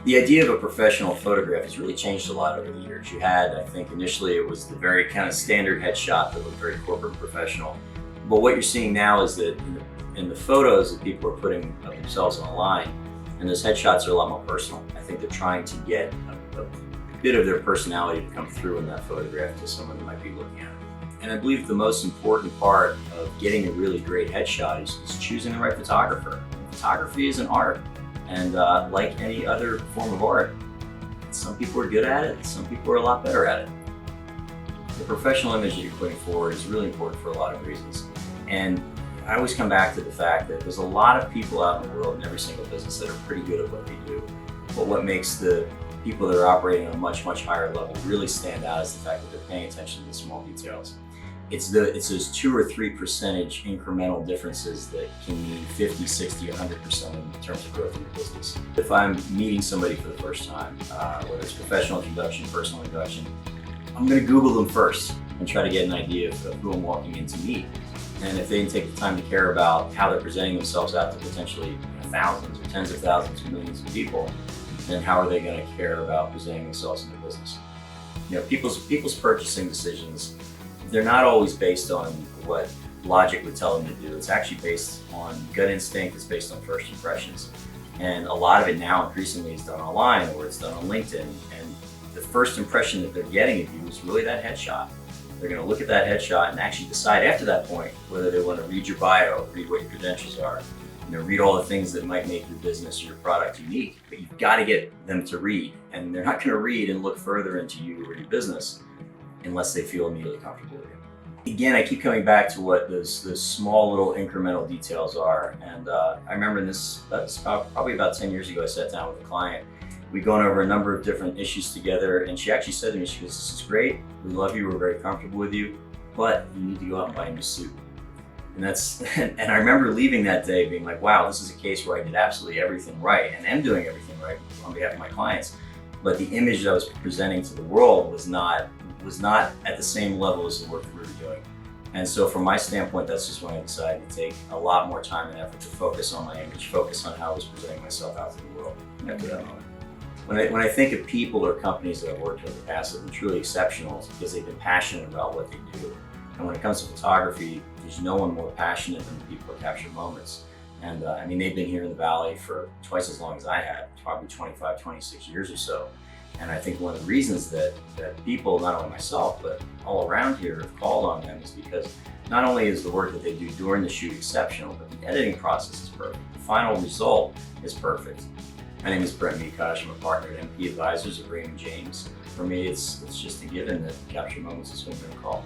The idea of a professional photograph has really changed a lot over the years. You had, I think initially it was the very kind of standard headshot that looked very corporate professional. But what you're seeing now is that in the photos that people are putting of themselves online, and those headshots are a lot more personal. I think they're trying to get a bit of their personality to come through in that photograph to someone that might be looking at it. And I believe the most important part of getting a really great headshot is choosing the right photographer. Photography is an art. And like any other form of art, some people are good at it, some people are a lot better at it. The professional image that you're putting forward is really important for a lot of reasons. And I always come back to the fact that there's a lot of people out in the world in every single business that are pretty good at what they do. But what makes the people that are operating on a much, much higher level really stand out is the fact that they're paying attention to the small details. It's those 2 or 3% incremental differences that can mean 50, 60, 100% in terms of growth in your business. If I'm meeting somebody for the first time, whether it's professional introduction, personal introduction, I'm going to Google them first and try to get an idea of who I'm walking in to meet. And if they didn't take the time to care about how they're presenting themselves out to potentially thousands or tens of thousands or millions of people, then how are they going to care about presenting themselves in their business? People's purchasing decisions, they're not always based on what logic would tell them to do. It's actually based on gut instinct. It's based on first impressions. And a lot of it now increasingly is done online or it's done on LinkedIn. And the first impression that they're getting of you is really that headshot. They're going to look at that headshot and actually decide after that point whether they want to read your bio, read what your credentials are, read all the things that might make your business or your product unique. But you've got to get them to read. And they're not going to read and look further into you or your business unless they feel immediately comfortable with it. Again, I keep coming back to what those small little incremental details are. And I remember probably about 10 years ago, I sat down with a client. We'd gone over a number of different issues together, and she actually said to me, she goes, "This is great, we love you, we're very comfortable with you, but you need to go out and buy a new suit." And I remember leaving that day being like, wow, this is a case where I did absolutely everything right and am doing everything right on behalf of my clients. But the image that I was presenting to the world was not at the same level as the work that we were doing. And so from my standpoint, that's just when I decided to take a lot more time and effort to focus on my image, focus on how I was presenting myself out to the world after that moment. When I think of people or companies that I've worked with in the past that have been truly exceptional, it's because they've been passionate about what they do. And when it comes to photography, there's no one more passionate than the people that capture moments. And they've been here in the Valley for twice as long as I have, probably 25, 26 years or so. And I think one of the reasons that people, not only myself, but all around here have called on them is because not only is the work that they do during the shoot exceptional, but the editing process is perfect. The final result is perfect. My name is Brent Mikosh. I'm a partner at MP Advisors at Raum. For me, it's just a given that capture moments is what I'm going to call.